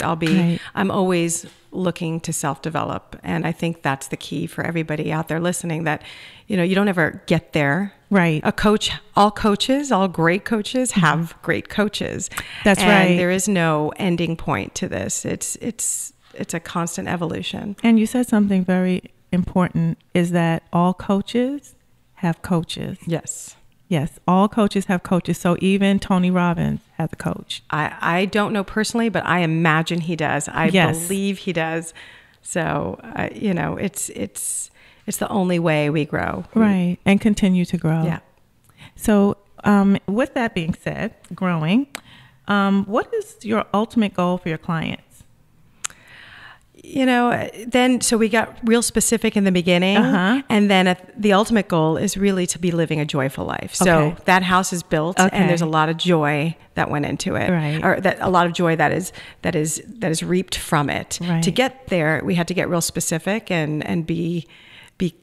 I'm always looking to self-develop. And I think that's the key for everybody out there listening, that, you don't ever get there. Right. All great coaches have great coaches. That's right. And there is no ending point to this. It's a constant evolution. And you said something very important, is that all coaches have coaches. Yes, all coaches have coaches. So even Tony Robbins has a coach. I don't know personally, but I imagine he does. I believe he does. So, it's the only way we grow. Right, and continue to grow. Yeah. So with that being said, growing, what is your ultimate goal for your clients? So we got real specific in the beginning, and then the ultimate goal is really to be living a joyful life. So that house is built, and there's a lot of joy that went into it, right. Or that a lot of joy that is reaped from it. Right. To get there, we had to get real specific and be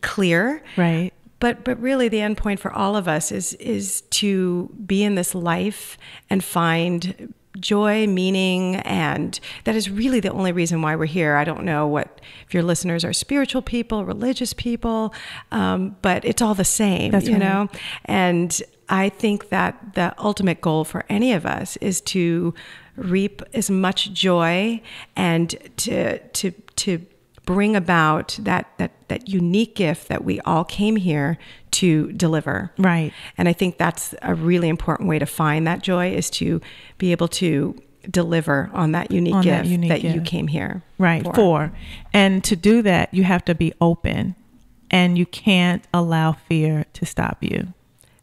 clear. Right. But really, the end point for all of us is to be in this life and find joy, meaning, and that is really the only reason why we're here. I don't know if your listeners are spiritual people, religious people, but it's all the same. That's right. And I think that the ultimate goal for any of us is to reap as much joy and to bring about that unique gift that we all came here to deliver. Right. And I think that's a really important way to find that joy, is to be able to deliver on that unique gift that you came here for. And to do that, you have to be open, and you can't allow fear to stop you.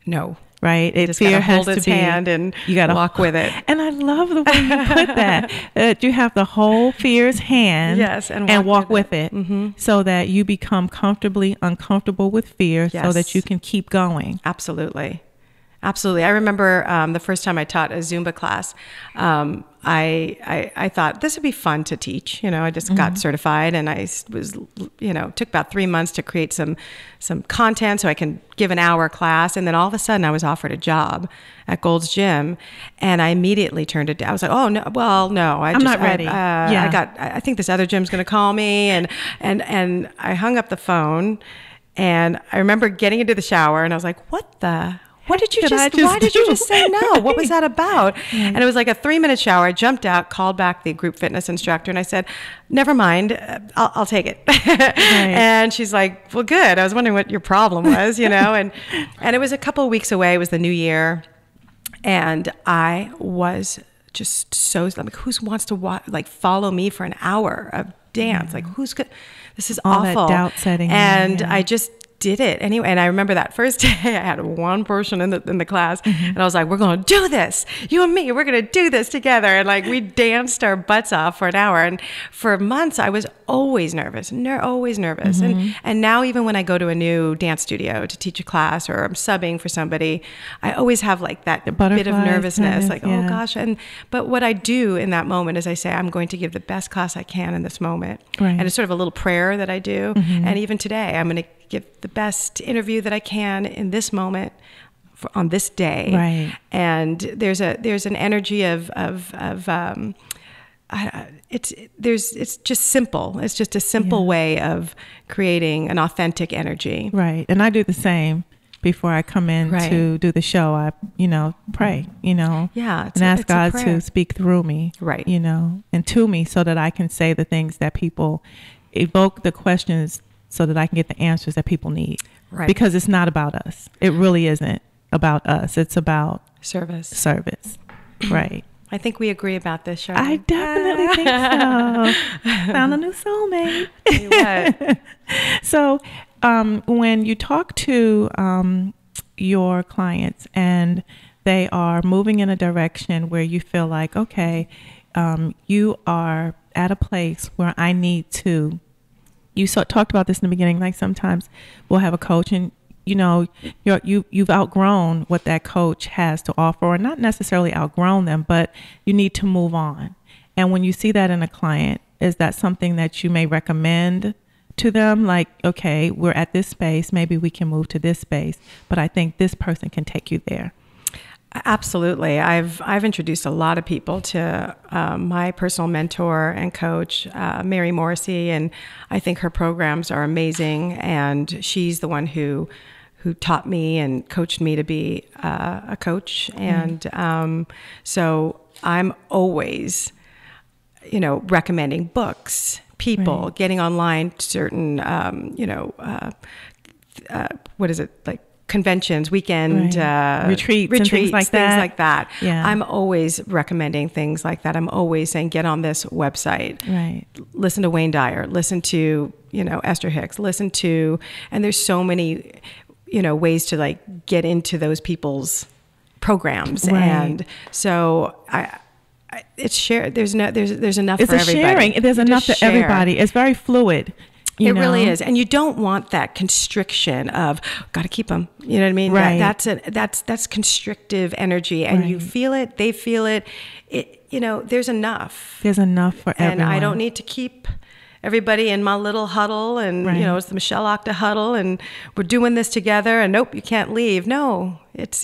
No. Right? You just gotta hold its hand and you gotta walk with it. And I love the way you put that. You have to hold fear's hand, and walk with it, so that you become comfortably uncomfortable with fear, so that you can keep going. Absolutely. I remember the first time I taught a Zumba class, I thought this would be fun to teach. I just got certified, and I was, took about 3 months to create some content so I can give an hour class. And then all of a sudden I was offered a job at Gold's Gym, and I immediately turned it down. I was like, oh no, I'm not ready. I think this other gym's going to call me. And I hung up the phone, and I remember getting into the shower, and I was like, why did you just say no? What was that about? And it was like a 3-minute shower. I jumped out, called back the group fitness instructor, and I said, never mind, I'll take it. And she's like, well, good. I was wondering what your problem was, and it was a couple of weeks away. It was the new year. And I was just so, like, who wants to follow me for an hour of dance? Like, who's good? This is all awful. That doubt setting and I just did it anyway. And I remember that first day I had one person in the class, and I was like, we're going to do this, you and me, we're going to do this together. And like, we danced our butts off for an hour. And for months I was always nervous. And now even when I go to a new dance studio to teach a class, or I'm subbing for somebody, I always have like that bit of nervousness, oh gosh. But what I do in that moment is I say, I'm going to give the best class I can in this moment. Right. And it's sort of a little prayer that I do. And even today, I'm going to give the best interview that I can in this moment on this day. Right. And there's an energy of it's just simple. It's just a simple way of creating an authentic energy. Right. And I do the same. Before I come in to do the show, I, pray, and ask God to speak through me, right. And to me, so that I can say the things that people evoke, the questions, so that I can get the answers that people need. Right. Because it's not about us. It really isn't about us. It's about service. Right. I think we agree about this, Charline. I definitely think so. Found a new soulmate. What? So, when you talk to your clients and they are moving in a direction where you feel like, okay, you are at a place where I need to, talked about this in the beginning, like sometimes we'll have a coach and you've outgrown what that coach has to offer, or not necessarily outgrown them, but you need to move on. And when you see that in a client, is that something that you may recommend to them? Like, okay, we're at this space, maybe we can move to this space, but I think this person can take you there. Absolutely. I've introduced a lot of people to my personal mentor and coach, Mary Morrissey, and I think her programs are amazing. And she's the one who taught me and coached me to be a coach. And so I'm always, recommending books, people, getting online certain, what is it, like conventions, weekend retreats and things like that. Yeah. I'm always recommending things like that. I'm always saying, get on this website. Right. Listen to Wayne Dyer. Listen to, Esther Hicks. Listen to, and there's so many, ways to like get into those people's programs. Right. And so it's shared. There's enough it's for everybody. Sharing. There's enough for everybody. It's very fluid. It really is. And you don't want that constriction of, got to keep them. You know what I mean? Right. That's constrictive energy. And you feel it, they feel it. There's enough. There's enough for everyone. And I don't need to keep everybody in my little huddle and, it's the Michelle Akda huddle and we're doing this together and nope, you can't leave. No, it's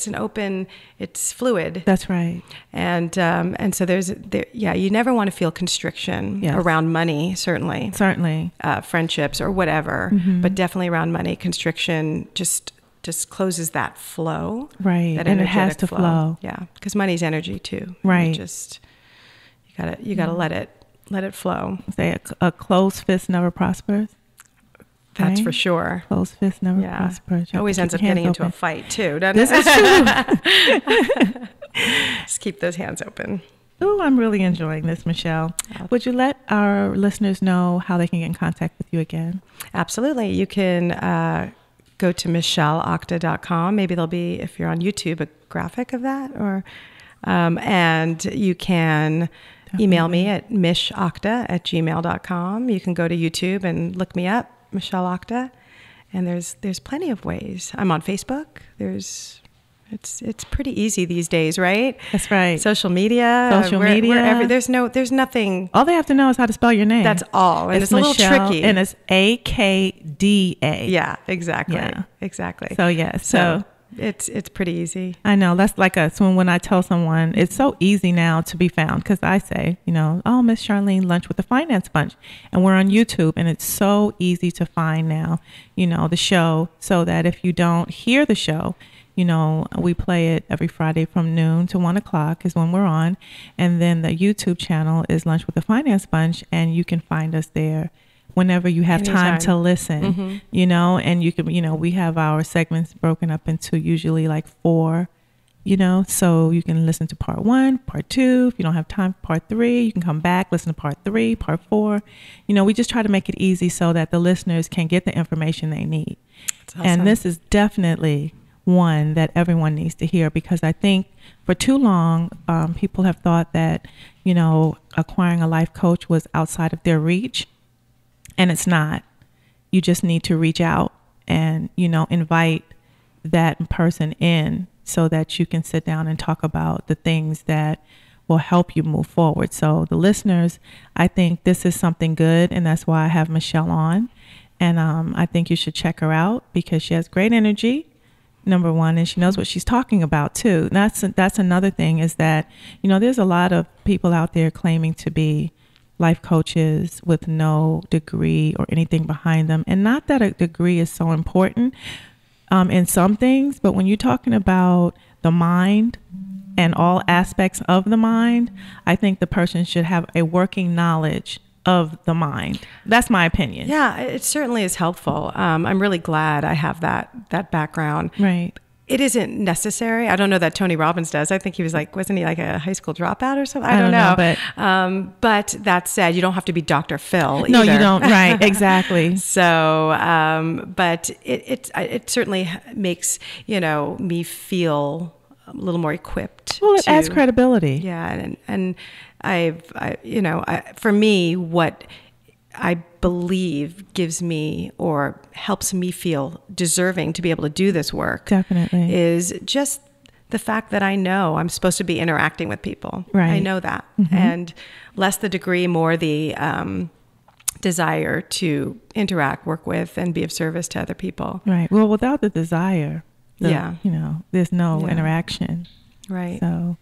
an open, it's fluid. That's right. And so you never want to feel constriction around money, certainly. Friendships or whatever, but definitely around money, constriction just closes that flow. Right. That and it has to flow. Yeah. Because money's energy too. Right. You gotta let it flow. Say a closed fist never prospers. That's for sure. Closed fist never prospers. Always ends up getting into a fight too, doesn't it? This is true. Just keep those hands open. Oh, I'm really enjoying this, Michelle. Would you let our listeners know how they can get in contact with you again? Absolutely. You can go to michelleakda.com. Maybe there'll be, if you're on YouTube, a graphic of that, or and you can email me at mishakda@gmail.com. You can go to YouTube and look me up, Michelle Akda, and there's plenty of ways. I'm on Facebook. It's pretty easy these days, right? That's right. Social media. There's nothing. All they have to know is how to spell your name. That's all. And it's a Michelle, little tricky. And it's Akda. Yeah, exactly. Yeah. Exactly. So yes. So it's pretty easy. I know. That's like so when I tell someone, it's so easy now to be found, because I say, oh, Miss Charline, Lunch with the Finance Bunch, and we're on YouTube, and it's so easy to find now, the show, so that if you don't hear the show, we play it every Friday from noon to 1 o'clock is when we're on, and then the YouTube channel is Lunch with the Finance Bunch, and you can find us there whenever you have time to listen, and you can, we have our segments broken up into usually like 4, so you can listen to part 1, part 2. If you don't have time for part 3, you can come back, listen to part 3, part 4. We just try to make it easy so that the listeners can get the information they need. That's awesome. And this is definitely one that everyone needs to hear, because I think for too long, people have thought that, acquiring a life coach was outside of their reach. And it's not. You just need to reach out and, invite that person in so that you can sit down and talk about the things that will help you move forward. So the listeners, I think this is something good, and that's why I have Michelle on. And I think you should check her out because she has great energy, number one, and she knows what she's talking about too. That's another thing, is that, there's a lot of people out there claiming to be life coaches with no degree or anything behind them. And not that a degree is so important in some things, but when you're talking about the mind and all aspects of the mind, I think the person should have a working knowledge of the mind. That's my opinion. Yeah, it certainly is helpful. I'm really glad I have that background. Right. It isn't necessary. I don't know that Tony Robbins does. I think he was wasn't he like a high school dropout or something? I don't know. But that said, you don't have to be Dr. Phil either. No, you don't. Right, exactly. So, but it certainly makes, me feel a little more equipped. Well, it adds credibility. Yeah. And for me, what I believe gives me or helps me feel deserving to be able to do this work definitely is just the fact that I know I'm supposed to be interacting with people. Right. I know that. Mm-hmm. And less the degree, more the desire to interact, work with, and be of service to other people. Right. Well, without the desire, Yeah. You know, there's no interaction. Right. So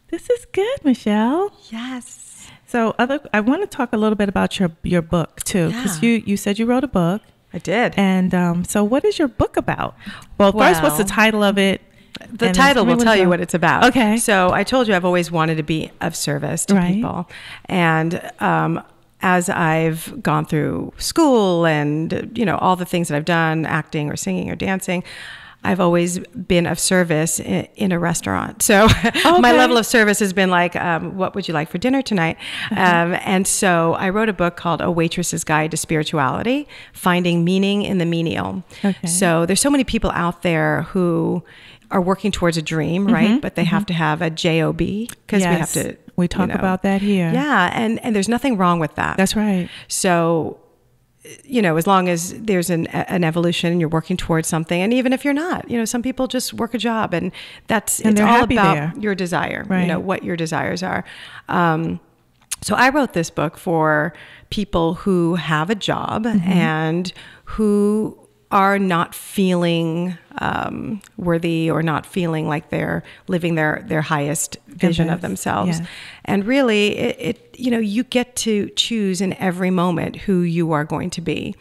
this is good, Michelle. Yes. So I want to talk a little bit about your book too, because you said you wrote a book. I did. And so what is your book about? Well, first, what's the title of it? The title will tell you what it's about. Okay. So I told you I've always wanted to be of service to people. And as I've gone through school and, you know, all the things that I've done, acting or singing or dancing, I've always been of service in a restaurant. So my level of service has been like, what would you like for dinner tonight? And so I wrote a book called A Waitress's Guide to Spirituality, Finding Meaning in the Menial. Okay. So there's so many people out there who are working towards a dream, right? But they have to have a job because we have to. We talk about that here. Yeah, and there's nothing wrong with that. That's right. So, you know, as long as there's an evolution and you're working towards something, and even if you're not, you know, some people just work a job and it's all about your desire, you know, what your desires are. So I wrote this book for people who have a job and who are not feeling worthy or not feeling like they're living their highest vision of themselves. Yes. And really, it you know, you get to choose in every moment who you are going to be.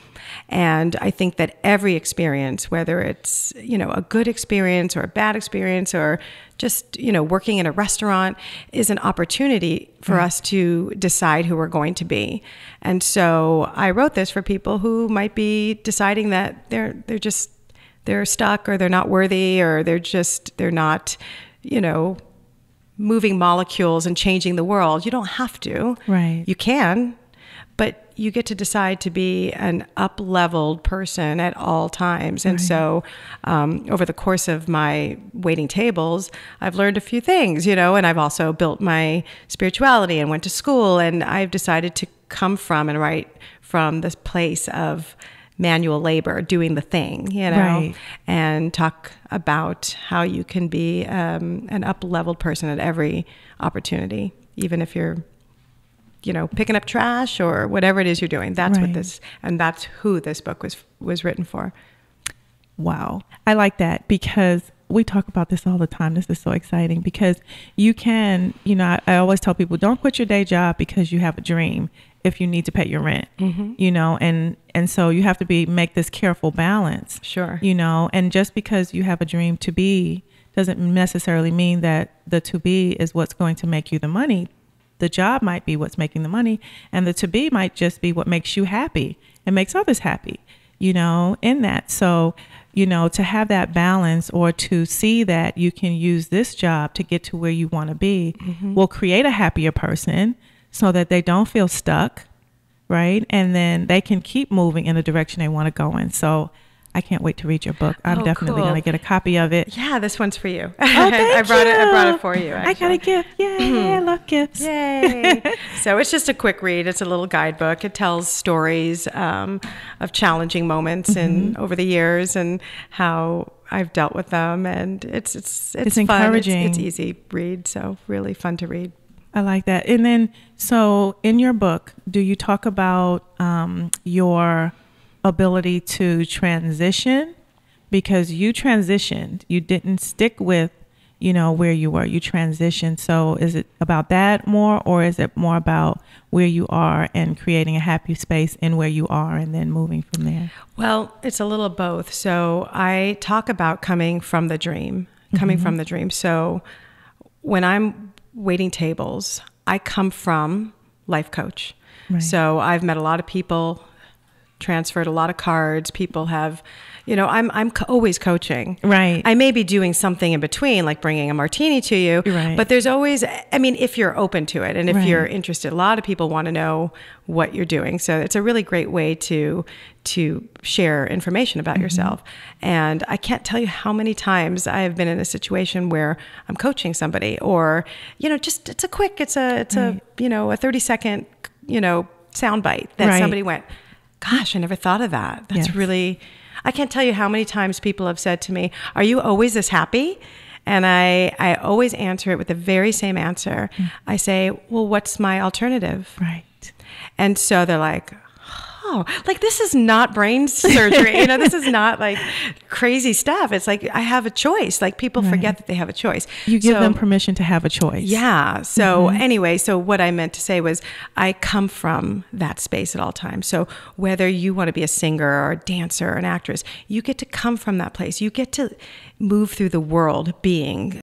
And I think that every experience, whether it's, you know, a good experience or a bad experience or just, you know, working in a restaurant, is an opportunity for us to decide who we're going to be. And so I wrote this for people who might be deciding that they're stuck or they're not worthy or they're not, you know, moving molecules and changing the world. You don't have to. Right. You can, but you get to decide to be an up-leveled person at all times. And so over the course of my waiting tables, I've learned a few things, you know, and I've also built my spirituality and went to school, and I've decided to come from and write from this place of manual labor, doing the thing, you know, and talk about how you can be an up-leveled person at every opportunity, even if you're, you know, picking up trash or whatever it is you're doing. That's what that's who this book was written for. Wow. I like that because we talk about this all the time. This is so exciting because you can, you know, I always tell people, don't quit your day job because you have a dream if you need to pay your rent, you know, and so you have to make this careful balance. Sure. You know, and just because you have a dream to be doesn't necessarily mean that the to be is what's going to make you the money. The job might be what's making the money, and the to be might just be what makes you happy and makes others happy, you know, in that. So, you know, to have that balance or to see that you can use this job to get to where you want to be will create a happier person so that they don't feel stuck, right? And then they can keep moving in the direction they want to go in. So I can't wait to read your book. I'm definitely going to get a copy of it. Yeah, this one's for you. Oh, thank you. I brought it for you, actually. I got a gift. Yay, I love gifts. Yay. So it's just a quick read. It's a little guidebook. It tells stories of challenging moments over the years and how I've dealt with them. And it's encouraging. It's easy read, so really fun to read. I like that. And then, so in your book, do you talk about your ability to transition? Because you transitioned, you didn't stick with, you know, where you were, you transitioned. So is it about that more, or is it more about where you are and creating a happy space in where you are and then moving from there? Well, it's a little of both. So I talk about coming from the dream. So when I'm waiting tables, I come from life coach. So I've met a lot of people, transferred a lot of cards. People have, you know, I'm always coaching. Right. I may be doing something in between, like bringing a martini to you. Right. But there's always, I mean, if you're open to it and if you're interested, a lot of people want to know what you're doing. So it's a really great way to share information about yourself. And I can't tell you how many times I have been in a situation where I'm coaching somebody, or, you know, just it's a you know, a 30-second, you know, soundbite that somebody went, gosh, I never thought of that. That's really, I can't tell you how many times people have said to me, are you always this happy? And I always answer it with the very same answer. I say, well, what's my alternative? Right. And so they're like, oh, like this is not brain surgery. You know, this is not like crazy stuff. It's like I have a choice. Like people forget that they have a choice. You give them permission to have a choice. Yeah. So anyway, so what I meant to say was I come from that space at all times. So whether you want to be a singer or a dancer or an actress, you get to come from that place. You get to move through the world being